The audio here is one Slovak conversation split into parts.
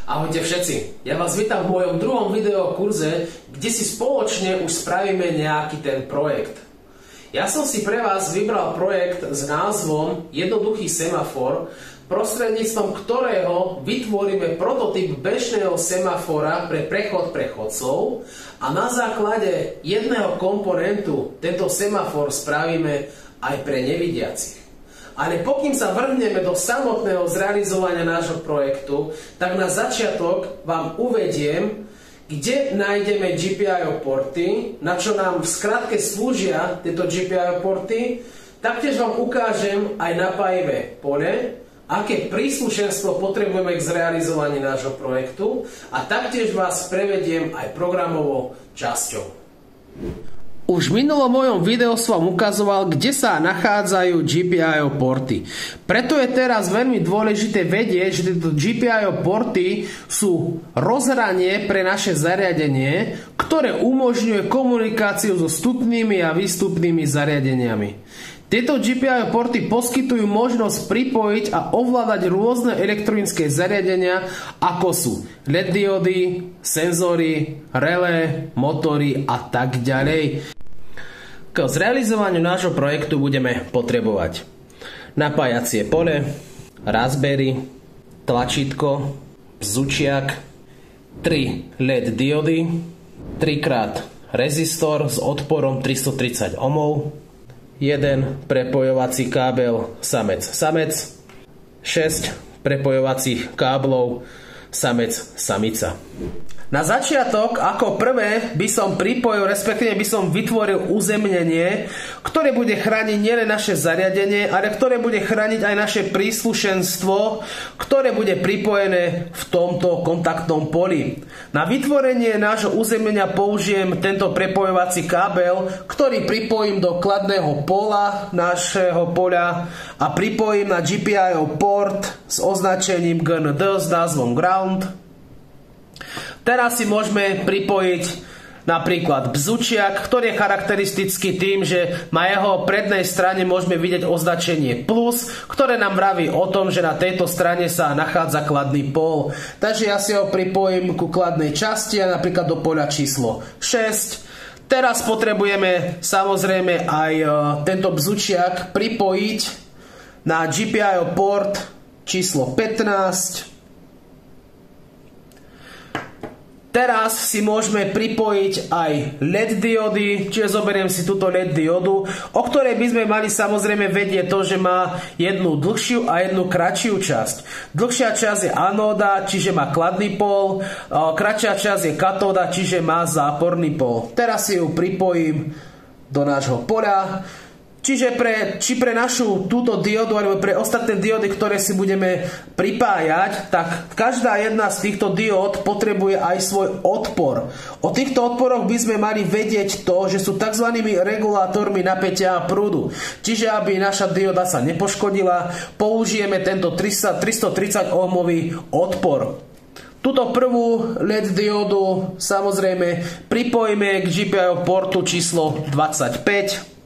Ahojte všetci, ja vás vítam v mojom druhom videokurze, kde si spoločne už spravíme nejaký ten projekt. Ja som si pre vás vybral projekt s názvom Jednoduchý semafor, prostredníctvom ktorého vytvoríme prototyp bežného semafora pre prechod prechodcov a na základe jedného komponentu tento semafor spravíme aj pre nevidiacich. Ale pokým sa vrhneme do samotného zrealizovania nášho projektu, tak na začiatok vám uvediem, kde nájdeme GPIO porty, na čo nám v skratke slúžia tieto GPIO porty. Taktiež vám ukážem aj napájivé pole, aké príslušenstvo potrebujeme k zrealizovaní nášho projektu a taktiež vás prevediem aj programovou časťou. Už v minulom mojom videu som vám ukazoval, kde sa nachádzajú GPIO porty. Preto je teraz veľmi dôležité vedieť, že tieto GPIO porty sú rozhranie pre naše zariadenie, ktoré umožňuje komunikáciu so vstupnými a výstupnými zariadeniami. Tieto GPIO porty poskytujú možnosť pripojiť a ovládať rôzne elektronické zariadenia, ako sú LED diody, senzory, relé, motory a tak ďalej. K zrealizovaniu nášho projektu budeme potrebovať napájacie pole, Raspberry, tlačítko, bzučiak, 3 LED diody, 3x rezistor s odporom 330 ohmov, 1 prepojovací kábel samec-samec, 6 prepojovacích káblov samec-samica. Na začiatok, ako prvé, by som pripojil, respektíve by som vytvoril uzemnenie, ktoré bude chrániť nielen naše zariadenie, ale ktoré bude chrániť aj naše príslušenstvo, ktoré bude pripojené v tomto kontaktnom poli. Na vytvorenie nášho uzemnenia použijem tento prepojovací kábel, ktorý pripojím do kladného pola našeho poľa a pripojím na GPIO port s označením GND s názvom Ground. Teraz si môžeme pripojiť napríklad bzučiak, ktorý je charakteristický tým, že na jeho prednej strane môžeme vidieť označenie plus, ktoré nám vraví o tom, že na tejto strane sa nachádza kladný pól. Takže ja si ho pripojím ku kladnej časti a napríklad do poľa číslo 6. Teraz potrebujeme samozrejme aj tento bzučiak pripojiť na GPIO port číslo 15. Teraz si môžeme pripojiť aj LED diody, čiže zoberiem si túto LED diodu, o ktorej by sme mali samozrejme vedieť to, že má jednu dlhšiu a jednu kratšiu časť. Dlhšia časť je anóda, čiže má kladný pól, kratšia časť je katóda, čiže má záporný pól. Teraz si ju pripojím do nášho poľa. Čiže pre našu túto diodu alebo pre ostatné diody, ktoré si budeme pripájať, tak každá jedna z týchto diód potrebuje aj svoj odpor. O týchto odporoch by sme mali vedieť to, že sú tzv. Regulátormi napätia a prúdu. Čiže aby naša dioda sa nepoškodila, použijeme tento 330 ohmový odpor. Túto prvú LED diodu samozrejme pripojíme k GPIO portu číslo 25.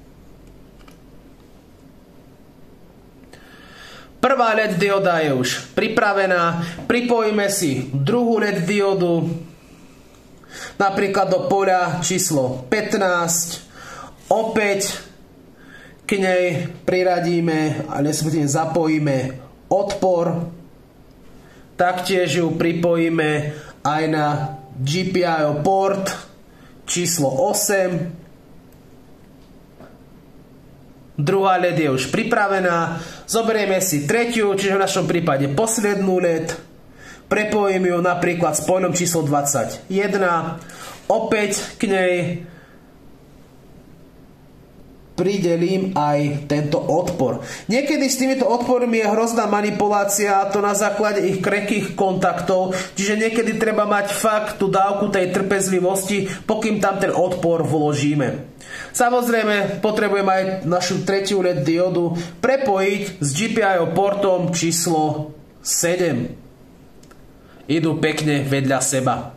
Prvá LED dioda je už pripravená. Pripojíme si druhú LED diodu, napríklad do poľa číslo 15. Opäť k nej priradíme a zapojíme odpor. Taktiež ju pripojíme aj na GPIO port číslo 8. Druhá LED je už pripravená. Zoberieme si tretiu, čiže v našom prípade poslednú LED. Prepojím ju napríklad s pojnom číslo 21. Opäť k nej pridelím aj tento odpor. Niekedy s týmito odpormi je hrozná manipulácia, a to na základe ich krekých kontaktov, čiže niekedy treba mať fakt tú dávku tej trpezlivosti, pokým tam ten odpor vložíme. Samozrejme potrebujem aj našu tretiu LED diodu prepojiť s GPIO portom číslo 7. Idú pekne vedľa seba.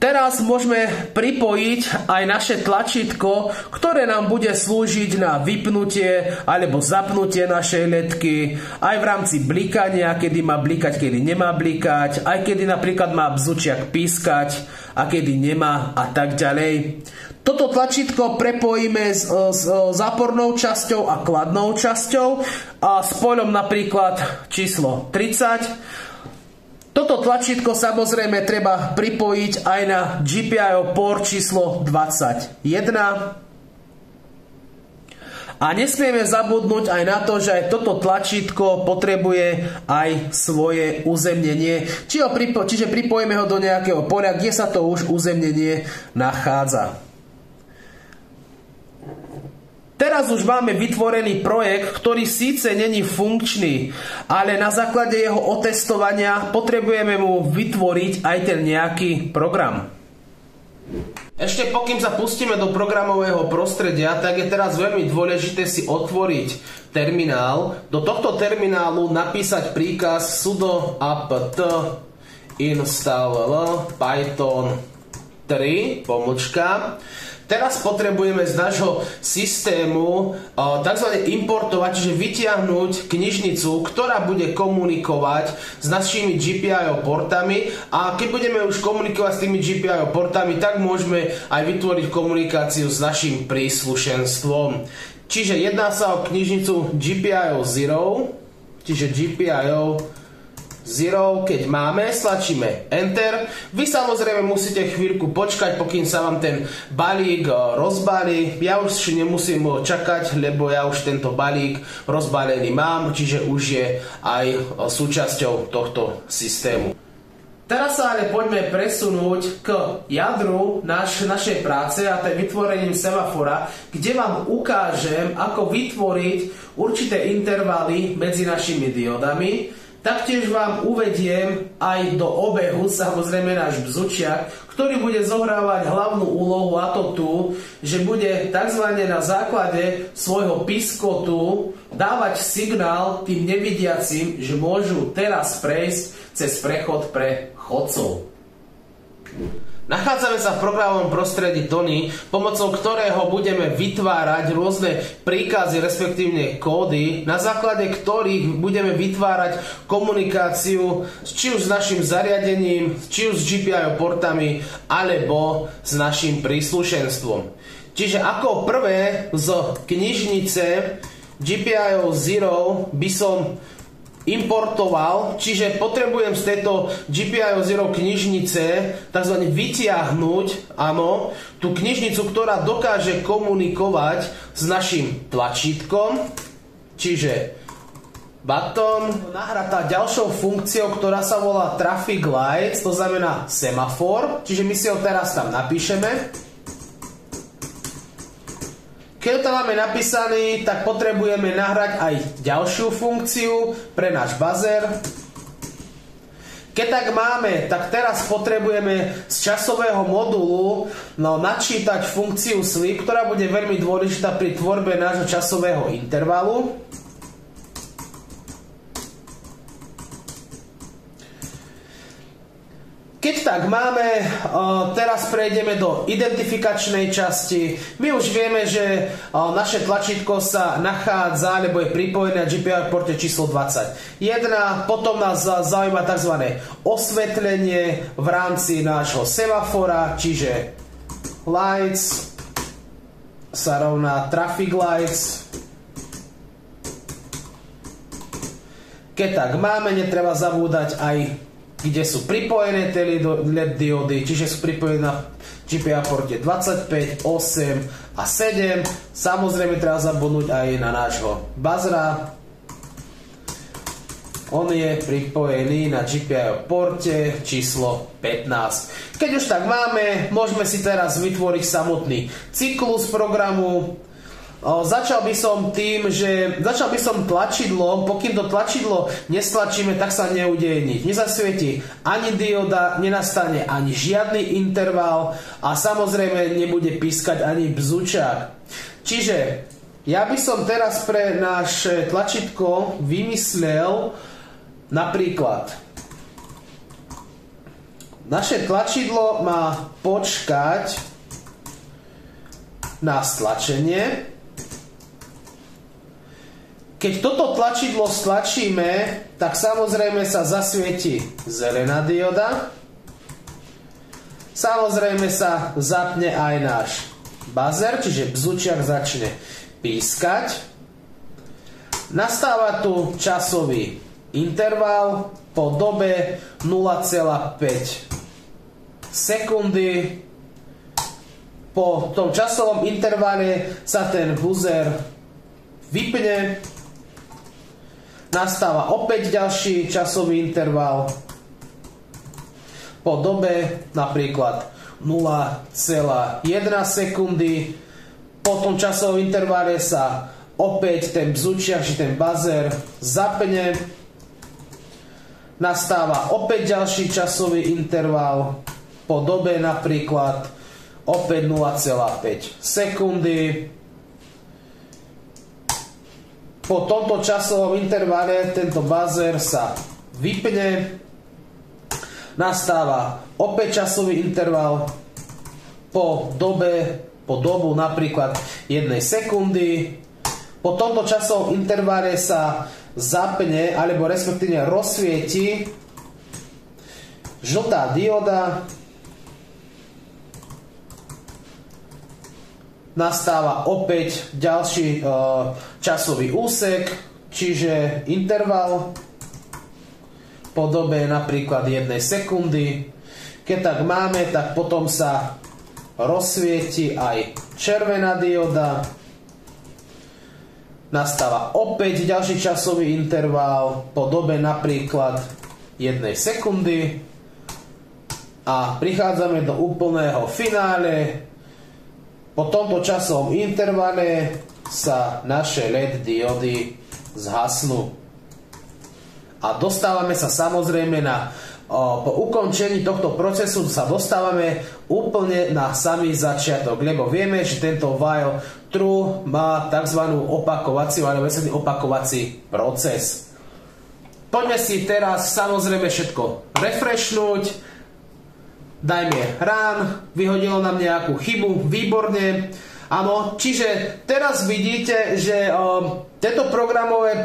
Teraz môžeme pripojiť aj naše tlačítko, ktoré nám bude slúžiť na vypnutie alebo zapnutie našej ledky, aj v rámci blikania, kedy má blikať, kedy nemá blikať, aj kedy napríklad má bzučiak pískať a kedy nemá a tak ďalej. Toto tlačítko prepojíme s zápornou časťou a kladnou časťou a s poľom napríklad číslo 30. Toto tlačítko samozrejme treba pripojiť aj na GPIO port číslo 21. A nesmieme zabudnúť aj na to, že aj toto tlačítko potrebuje aj svoje uzemnenie. Čiže pripojíme ho do nejakého poľa, kde sa to už uzemnenie nachádza. Teraz už máme vytvorený projekt, ktorý síce není funkčný, ale na základe jeho otestovania potrebujeme mu vytvoriť aj ten nejaký program. Ešte pokým sa pustíme do programového prostredia, tak je teraz veľmi dôležité si otvoriť terminál. Do tohto terminálu napísať príkaz sudo apt install python 3 pomlčka. Teraz potrebujeme z nášho systému tzv. Importovať, čiže vytiahnuť knižnicu, ktorá bude komunikovať s našimi GPIO portami, a keď budeme už komunikovať s tými GPIO portami, tak môžeme aj vytvoriť komunikáciu s našim príslušenstvom. Čiže jedná sa o knižnicu GPIO 0, čiže GPIO 0, keď máme, stlačíme Enter. Vy samozrejme musíte chvíľku počkať, pokým sa vám ten balík rozbalí. Ja už nemusím čakať, lebo ja už tento balík rozbalený mám, čiže už je aj súčasťou tohto systému. Teraz sa ale poďme presunúť k jadru našej práce, a to je vytvorením semafora, kde vám ukážem, ako vytvoriť určité intervaly medzi našimi diodami. Taktiež vám uvediem aj do obehu samozrejme náš bzučiak, ktorý bude zohrávať hlavnú úlohu, a to tu, že bude tzv. Na základe svojho piskotu dávať signál tým nevidiacim, že môžu teraz prejsť cez prechod pre chodcov. Nachádzame sa v programovom prostredí Tony, pomocou ktorého budeme vytvárať rôzne príkazy, respektívne kódy, na základe ktorých budeme vytvárať komunikáciu či už s našim zariadením, či už s GPIO portami, alebo s našim príslušenstvom. Čiže ako prvé z knižnice GPIO 0 by som importoval, čiže potrebujem z tejto GPIO 0 knižnice tzv. Vytiahnuť, áno, tú knižnicu, ktorá dokáže komunikovať s našim tlačítkom, čiže button, nahratá ďalšou funkciou, ktorá sa volá traffic lights, to znamená semafor, čiže my si ho teraz tam napíšeme. Keď to máme napísaný, tak potrebujeme nahrať aj ďalšiu funkciu pre náš buzzer. Keď tak máme, tak teraz potrebujeme z časového modulu načítať funkciu sleep, ktorá bude veľmi dôležitá pri tvorbe nášho časového intervalu. Keď tak máme, teraz prejdeme do identifikačnej časti. My už vieme, že naše tlačítko sa nachádza, alebo je pripojené na GPIO porte číslo 21. Potom nás zaujíma tzv. Osvetlenie v rámci nášho semafora, čiže lights sa rovná traffic lights. Keď tak máme, netreba zabúdať aj, kde sú pripojené tie LED diódy, čiže sú pripojené na GPIO porte 25, 8 a 7. Samozrejme treba zabudnúť aj na nášho buzzera. On je pripojený na GPIO porte číslo 15. Keď už tak máme, môžeme si teraz vytvoriť samotný cyklus programu. Začal by som tlačidlom, pokým to tlačidlo nestlačíme, tak sa neudeje nič. Nezasvieti ani dioda, nenastane ani žiadny interval a samozrejme nebude pískať ani bzučák. Čiže ja by som teraz pre naše tlačidlo vymyslel napríklad naše tlačidlo má počkať na stlačenie. Keď toto tlačidlo stlačíme, tak samozrejme sa zasvieti zelená dioda. Samozrejme sa zapne aj náš buzzer, čiže bzučiak začne pískať. Nastáva tu časový interval po dobe 0,5 sekundy. Po tom časovom intervale sa ten buzzer vypne. Nastáva opäť ďalší časový interval po dobe napríklad 0,1 sekundy. Po tom časovom intervale sa opäť ten bzučiak, či ten buzzer zapne. Nastáva opäť ďalší časový interval po dobe napríklad opäť 0,5 sekundy. Po tomto časovom intervale tento buzzer sa vypne. Nastáva opäť časový interval po dobu napríklad 1 sekundy. Po tomto časovom intervale sa zapne, alebo respektíve rozsvieti žltá dioda. Nastáva opäť ďalší časový úsek, čiže interval po dobe napríklad 1 sekundy. Keď tak máme, tak potom sa rozsvieti aj červená dioda. Nastáva opäť ďalší časový interval po dobe napríklad 1 sekundy. A prichádzame do úplného finále. Po tomto časovom intervale sa naše LED diody zhasnú. A dostávame sa samozrejme po ukončení tohto procesu sa dostávame úplne na samý začiatok, lebo vieme, že tento while true má tzv. Opakovací proces. Poďme si teraz samozrejme všetko refreshnúť. Dajme run, vyhodilo nám nejakú chybu, výborne. Áno, čiže teraz vidíte, že toto programové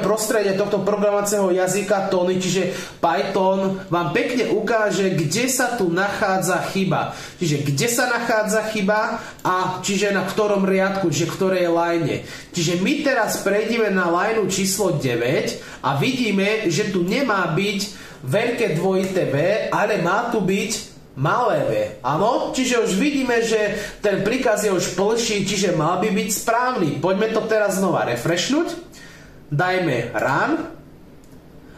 prostredie tohto programovacieho jazyka Tony, čiže Python, vám pekne ukáže, kde sa tu nachádza chyba. Čiže kde sa nachádza chyba a čiže na ktorom riadku, čiže v ktorej line. Čiže my teraz prejdeme na lineu číslo 9 a vidíme, že tu nemá byť veľké dvojité V, ale má tu byť malé V. Áno? Čiže už vidíme, že ten príkaz je už plší, čiže mal by byť správny. Poďme to teraz znova refreshnúť. Dajme run.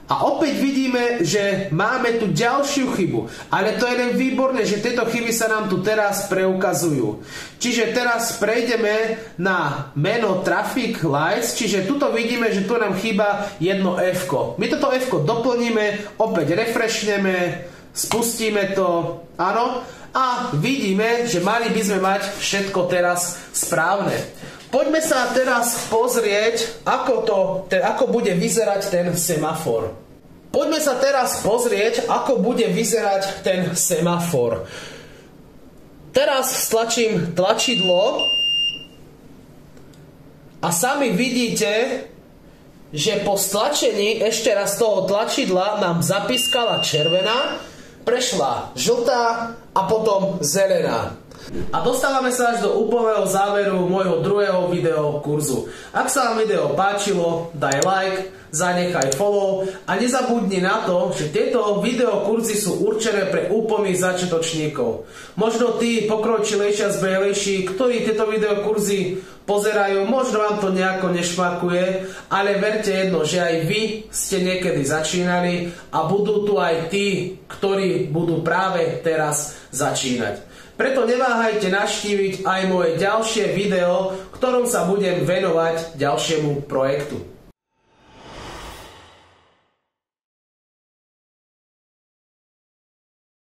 A opäť vidíme, že máme tu ďalšiu chybu. Ale to je len výborné, že tieto chyby sa nám tu teraz preukazujú. Čiže teraz prejdeme na meno Traffic Lights, čiže tuto vidíme, že tu nám chýba jedno F-ko. My toto F-ko doplníme, opäť refreshneme, spustíme to, áno, a vidíme, že mali by sme mať všetko teraz správne. Poďme sa teraz pozrieť, ako bude vyzerať ten semafor. Poďme sa teraz pozrieť, ako bude vyzerať ten semafor. Teraz stlačím tlačidlo a sami vidíte, že po stlačení ešte raz toho tlačidla nám zapískala červená, prešla žltá a potom zelená. A dostávame sa až do úplného záveru môjho druhého video kurzu. Ak sa vám video páčilo, daj like, zanechaj follow a nezabudni na to, že tieto videokurzy sú určené pre úplných začiatočníkov. Možno tí pokročilejší a zbejlejší, ktorí tieto videokurzy pozerajú, možno vám to nejako nešmakuje, ale verte jedno, že aj vy ste niekedy začínali a budú tu aj tí, ktorí budú práve teraz začínať. Preto neváhajte navštíviť aj moje ďalšie video, v ktorom sa budem venovať ďalšiemu projektu.